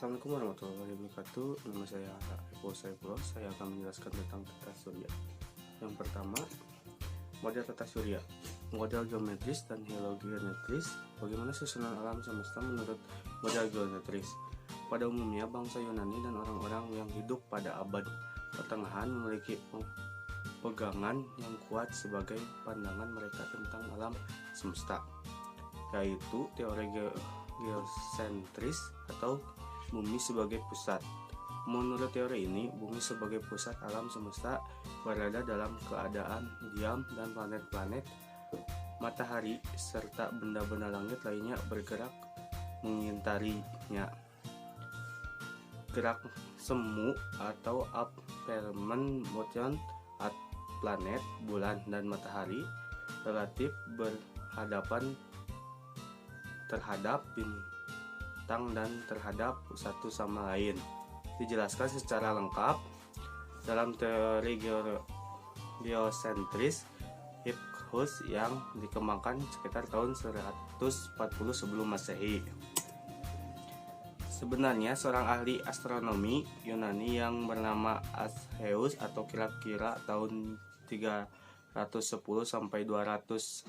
Assalamualaikum warahmatullahi wabarakatuh. Nama saya Eko Saifullah. Saya akan menjelaskan tentang tata surya. Yang pertama, model tata surya, model geometris dan heliogeometris. Bagaimana susunan alam semesta menurut model geometris? Pada umumnya, bangsa Yunani dan orang-orang yang hidup pada abad pertengahan memiliki pegangan yang kuat sebagai pandangan mereka tentang alam semesta, yaitu teori geosentris atau bumi sebagai pusat. Menurut teori ini, bumi sebagai pusat alam semesta berada dalam keadaan diam dan planet-planet, matahari, serta benda-benda langit lainnya bergerak mengitarinya. Gerak semu atau apparent motion at planet, bulan, dan matahari relatif berhadapan terhadap bintang dan terhadap satu sama lain. Dijelaskan secara lengkap dalam teori geosentris Hipparchus yang dikembangkan sekitar tahun 140 sebelum Masehi. Sebenarnya seorang ahli astronomi Yunani yang bernama Ascheus atau kira-kira tahun 310 sampai 230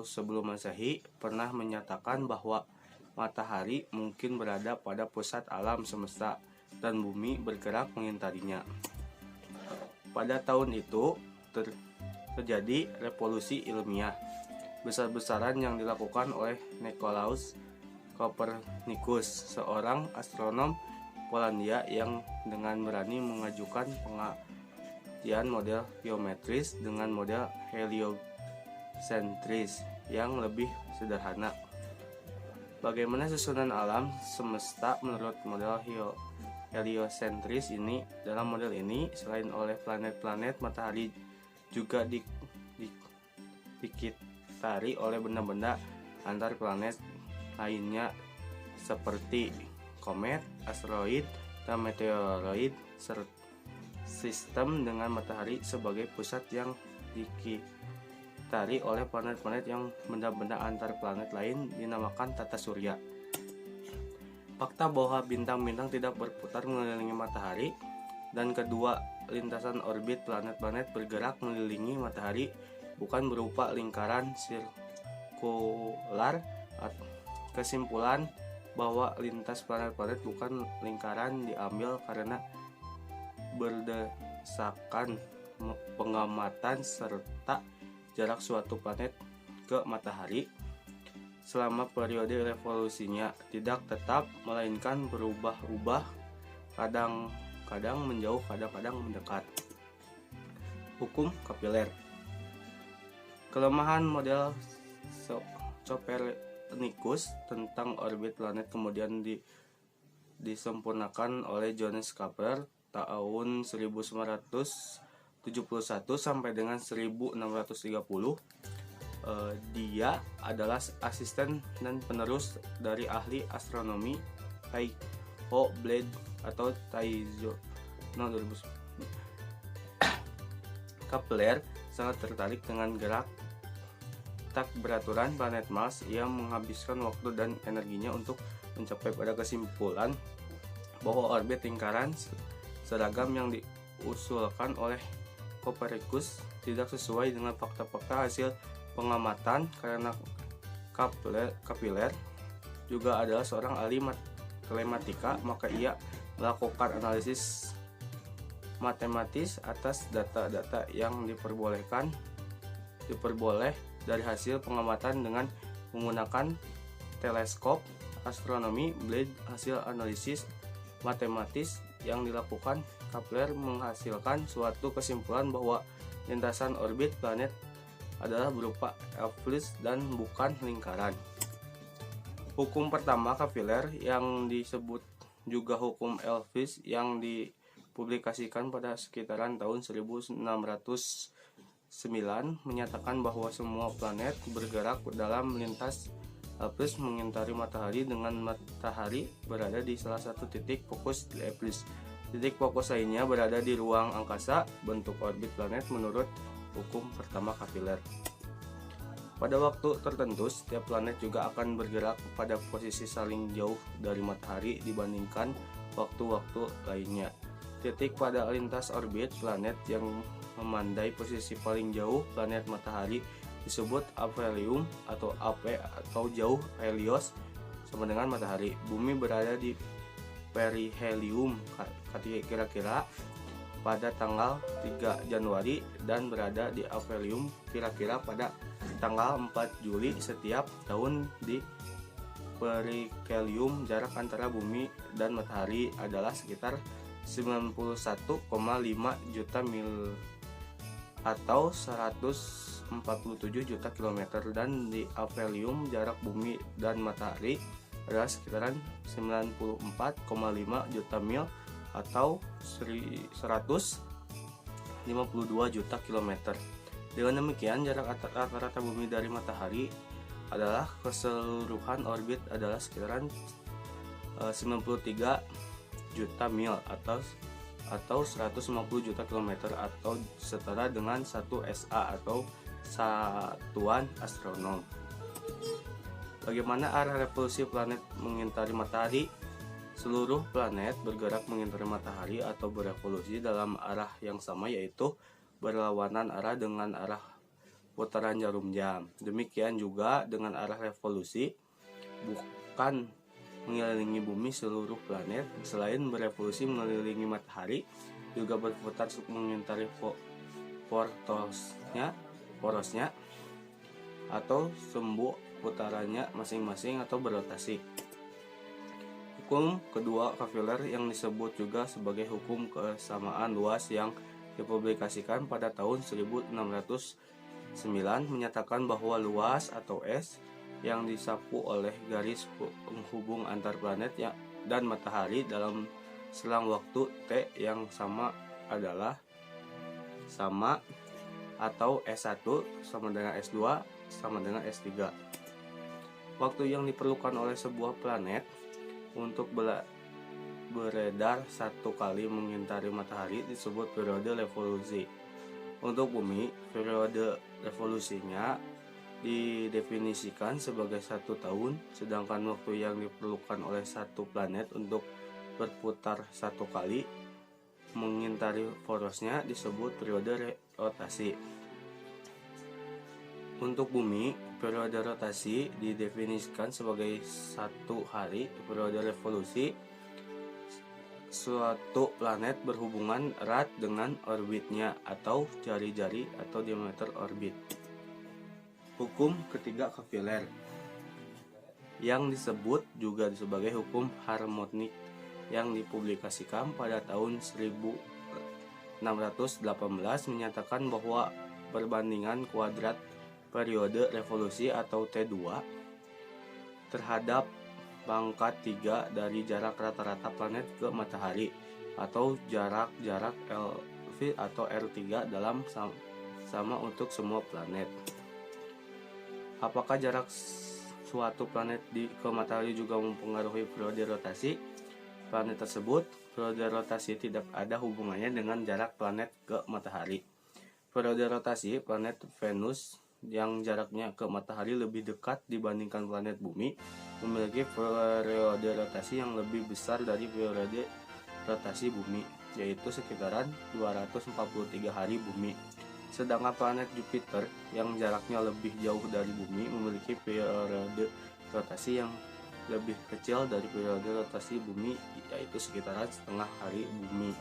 sebelum Masehi pernah menyatakan bahwa matahari mungkin berada pada pusat alam semesta dan bumi bergerak mengitarinya. Pada tahun itu terjadi revolusi ilmiah besar-besaran yang dilakukan oleh Nicolaus Copernicus, seorang astronom Polandia yang dengan berani mengajukan pengajian model geometris dengan model heliocentris yang lebih sederhana. Bagaimana susunan alam semesta menurut model heliocentris ini? Dalam model ini, selain oleh planet-planet, matahari juga dikitari oleh benda-benda antar planet lainnya seperti komet, asteroid, dan meteoroid. Sistem dengan matahari sebagai pusat yang dikitari oleh planet-planet yang benda-benda antar planet lain dinamakan tata surya. Fakta bahwa bintang-bintang tidak berputar mengelilingi matahari dan kedua lintasan orbit planet-planet bergerak mengelilingi matahari bukan berupa lingkaran sirkular. Kesimpulan bahwa lintas planet-planet bukan lingkaran diambil karena berdasarkan pengamatan serta jarak suatu planet ke matahari selama periode revolusinya tidak tetap, melainkan berubah-ubah, kadang-kadang menjauh, kadang-kadang mendekat. Hukum Kepler. Kelemahan model Copernicus tentang orbit planet kemudian disempurnakan oleh Johannes Kepler tahun 1971 sampai dengan 1630. Dia adalah asisten dan penerus dari ahli astronomi Tycho Brahe atau Tycho. Kepler sangat tertarik dengan gerak tak beraturan planet Mars. Ia menghabiskan waktu dan energinya untuk mencapai pada kesimpulan bahwa orbit lingkaran seragam yang diusulkan oleh Copernicus tidak sesuai dengan fakta-fakta hasil pengamatan. Karena Kepler juga adalah seorang ahli matematika, maka ia melakukan analisis matematis atas data-data yang diperboleh dari hasil pengamatan dengan menggunakan teleskop astronomi Brahe. Hasil analisis matematis yang dilakukan Kepler menghasilkan suatu kesimpulan bahwa lintasan orbit planet adalah berupa ellipse dan bukan lingkaran. Hukum pertama Kepler yang disebut juga hukum ellipse yang dipublikasikan pada sekitaran tahun 1909 menyatakan bahwa semua planet bergerak dalam lintas ellipse mengitari matahari dengan matahari berada di salah satu titik fokus di ellipse. Titik fokus lainnya berada di ruang angkasa, bentuk orbit planet menurut hukum pertama Kepler. Pada waktu tertentu, setiap planet juga akan bergerak pada posisi saling jauh dari matahari dibandingkan waktu-waktu lainnya. Titik pada lintas orbit planet yang memandai posisi paling jauh planet matahari disebut aphelion atau AP atau jauh Helios sama dengan matahari. Bumi berada di perihelium kira-kira pada tanggal 3 Januari dan berada di aphelion kira-kira pada tanggal 4 Juli setiap tahun. Di perihelium jarak antara bumi dan matahari adalah sekitar 91,5 juta mil atau 147 juta kilometer, dan di aphelion jarak bumi dan matahari adalah sekitaran 94,5 juta mil atau 152 juta kilometer. Dengan demikian, jarak rata-rata bumi dari matahari adalah keseluruhan orbit adalah sekitaran 93 juta mil atau 150 juta kilometer atau setara dengan 1 SA atau satuan astronom. Bagaimana arah revolusi planet mengitari matahari? Seluruh planet bergerak mengitari matahari atau berevolusi dalam arah yang sama, yaitu berlawanan arah dengan arah putaran jarum jam. Demikian juga dengan arah revolusi, bukan mengelilingi bumi. Seluruh planet selain berevolusi mengelilingi matahari juga berputar mengitari porosnya atau sumbu putarannya masing-masing atau berotasi. Hukum kedua Kepler yang disebut juga sebagai hukum kesamaan luas yang dipublikasikan pada tahun 1609 menyatakan bahwa luas atau S yang disapu oleh garis penghubung antar planet dan matahari dalam selang waktu T yang sama adalah sama atau S1 sama dengan S2 sama dengan S3. Waktu yang diperlukan oleh sebuah planet untuk beredar satu kali mengitari matahari disebut periode revolusi. Untuk bumi, periode revolusinya didefinisikan sebagai 1 tahun, sedangkan waktu yang diperlukan oleh satu planet untuk berputar 1 kali mengitari porosnya disebut periode rotasi. Untuk bumi, periode rotasi didefinisikan sebagai 1 hari. Periode revolusi, suatu planet berhubungan erat dengan orbitnya atau jari-jari atau diameter orbit. Hukum ketiga Kepler yang disebut juga sebagai hukum harmonik yang dipublikasikan pada tahun 1618 menyatakan bahwa perbandingan kuadrat periode revolusi atau T2 terhadap pangkat 3 dari jarak rata-rata planet ke matahari atau jarak LV atau R3 dalam sama untuk semua planet. Apakah jarak suatu planet ke matahari juga mempengaruhi periode rotasi planet tersebut? Periode rotasi tidak ada hubungannya dengan jarak planet ke matahari. Periode rotasi planet Venus yang jaraknya ke matahari lebih dekat dibandingkan planet bumi memiliki periode rotasi yang lebih besar dari periode rotasi bumi, yaitu sekitaran 243 hari bumi. Sedangkan planet Jupiter yang jaraknya lebih jauh dari bumi memiliki periode rotasi yang lebih kecil dari periode rotasi bumi, yaitu sekitaran setengah hari bumi.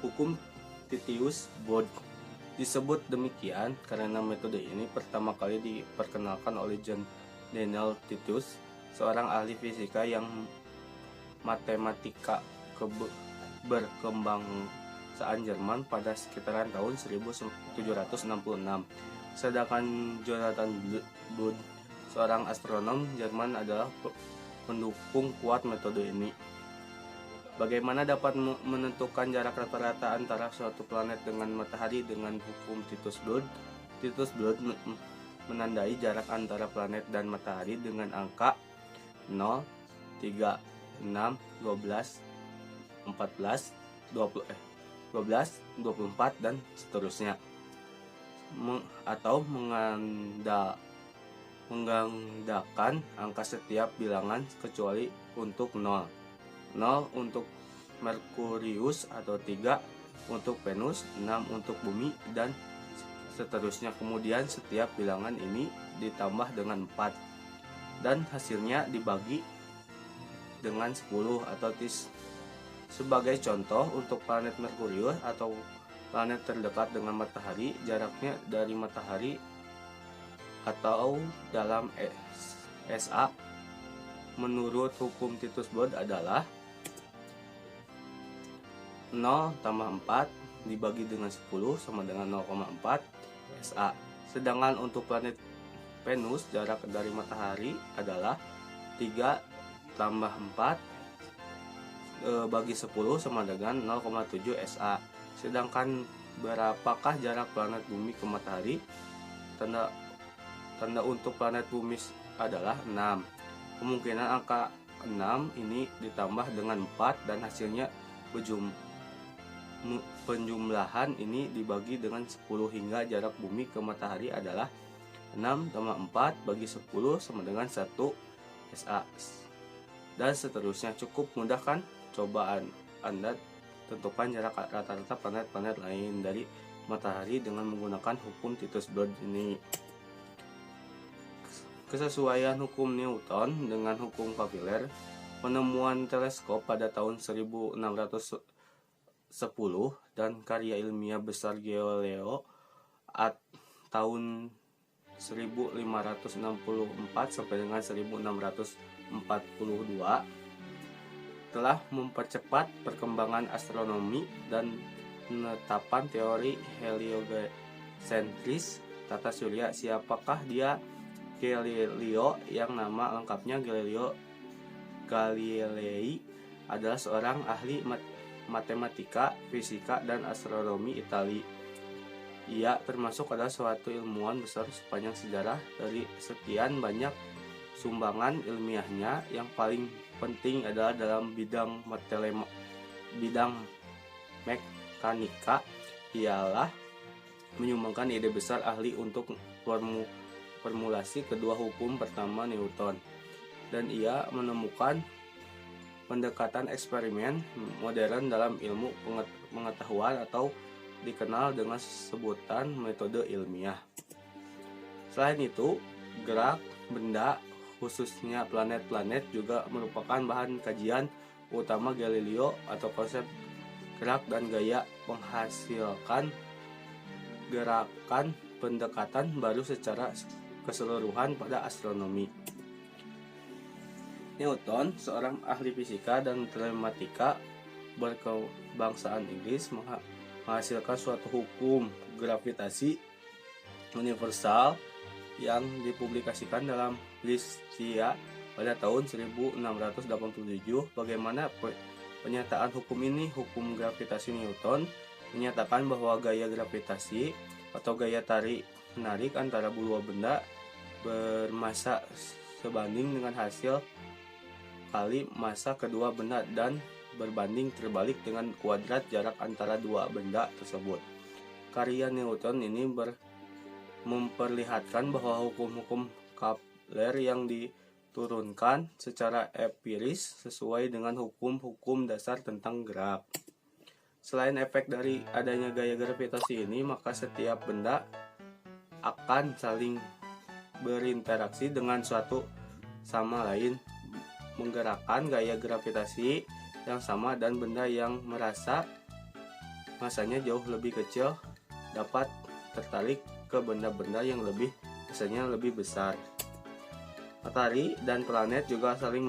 Hukum Titius-Bode disebut demikian karena metode ini pertama kali diperkenalkan oleh John Daniel Titius, seorang ahli fisika yang matematika berkembangsaan Jerman pada sekitaran tahun 1766. Sedangkan Jonathan Bode, seorang astronom Jerman, adalah pendukung kuat metode ini. Bagaimana dapat menentukan jarak rata-rata antara suatu planet dengan matahari dengan hukum Titius-Bode? Titius-Bode menandai jarak antara planet dan matahari dengan angka 0, 3, 6, 12, 14, 20, 12, 24 dan seterusnya. atau menggandakan angka setiap bilangan kecuali untuk 0. 0 untuk Merkurius atau 3 untuk Venus, 6 untuk Bumi, dan seterusnya. Kemudian setiap bilangan ini ditambah dengan 4 dan hasilnya dibagi dengan 10 atau tis. Sebagai contoh, untuk planet Merkurius atau planet terdekat dengan matahari, jaraknya dari matahari atau dalam SA menurut hukum Titus Bode adalah 0 tambah 4 dibagi dengan 10 sama dengan 0,4 SA. Sedangkan untuk planet Venus, jarak dari matahari adalah 3 tambah 4 bagi 10 sama dengan 0,7 SA. Sedangkan berapakah jarak planet bumi ke matahari? Tanda untuk planet bumi adalah 6. Kemungkinan angka 6 ini ditambah dengan 4 dan hasilnya penjumlahan ini dibagi dengan 10 hingga jarak bumi ke matahari adalah 6 tambah 4 bagi 10 sama dengan 1 SA. Dan seterusnya. Cukup mudah kan? Coba Anda tentukan jarak rata-rata planet-planet lain dari matahari dengan menggunakan hukum Titus Bode ini. Kesesuaian hukum Newton dengan hukum Kepler. Penemuan teleskop pada tahun 1610 dan karya ilmiah besar Galileo tahun 1564 sampai dengan 1642 telah mempercepat perkembangan astronomi dan penetapan teori heliocentris tata surya. Siapakah dia? Galileo, yang nama lengkapnya Galileo Galilei, adalah seorang ahli matematika, fisika, dan astronomi Italia. Ia termasuk adalah suatu ilmuwan besar sepanjang sejarah. Dari sekian banyak sumbangan ilmiahnya, yang paling penting adalah dalam bidang mekanika. Ialah menyumbangkan ide besar ahli untuk formulasi kedua hukum pertama Newton, dan ia menemukan pendekatan eksperimen modern dalam ilmu pengetahuan atau dikenal dengan sebutan metode ilmiah. Selain itu, gerak benda, khususnya planet-planet, juga merupakan bahan kajian utama Galileo. Atau konsep gerak dan gaya menghasilkan gerakan pendekatan baru secara keseluruhan pada astronomi. Newton, seorang ahli fisika dan matematika berkebangsaan Inggris, menghasilkan suatu hukum gravitasi universal yang dipublikasikan dalam Licia pada tahun 1687. Bagaimana penyataan hukum ini? Hukum gravitasi Newton menyatakan bahwa gaya gravitasi atau gaya tarik-menarik antara dua benda bermasa sebanding dengan hasil kali massa kedua benda dan berbanding terbalik dengan kuadrat jarak antara dua benda tersebut. Karya Newton ini memperlihatkan bahwa hukum-hukum Kepler yang diturunkan secara empiris sesuai dengan hukum-hukum dasar tentang gerak. Selain efek dari adanya gaya gravitasi ini, maka setiap benda akan saling berinteraksi dengan suatu sama lain, menggerakkan gaya gravitasi yang sama, dan benda yang merasa masanya jauh lebih kecil dapat tertarik ke benda-benda yang biasanya lebih besar. Matahari dan planet juga saling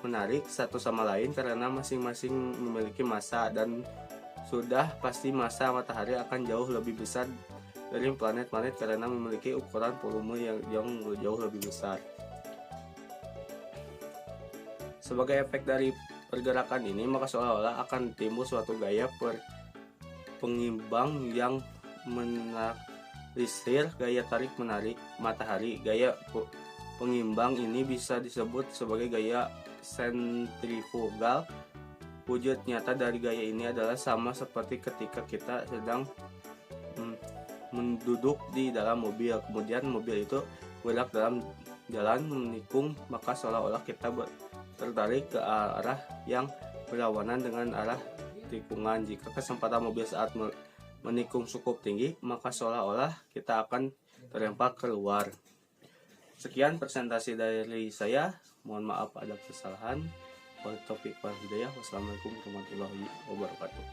menarik satu sama lain karena masing-masing memiliki massa, dan sudah pasti massa matahari akan jauh lebih besar dari planet-planet karena memiliki ukuran volume yang jauh lebih besar. Sebagai efek dari pergerakan ini, maka seolah-olah akan timbul suatu gaya pengimbang yang menelisir gaya tarik-menarik matahari. Gaya pengimbang ini bisa disebut sebagai gaya sentrifugal. Wujud nyata dari gaya ini adalah sama seperti ketika kita sedang menduduk di dalam mobil, kemudian mobil itu bergerak dalam jalan menikung, maka seolah-olah kita tertarik ke arah yang berlawanan dengan arah tikungan. Jika kecepatan mobil saat menikung cukup tinggi, maka seolah-olah kita akan terlempar keluar. Sekian presentasi dari saya. Mohon maaf ada kesalahan. Wassalamualaikum warahmatullahi wabarakatuh.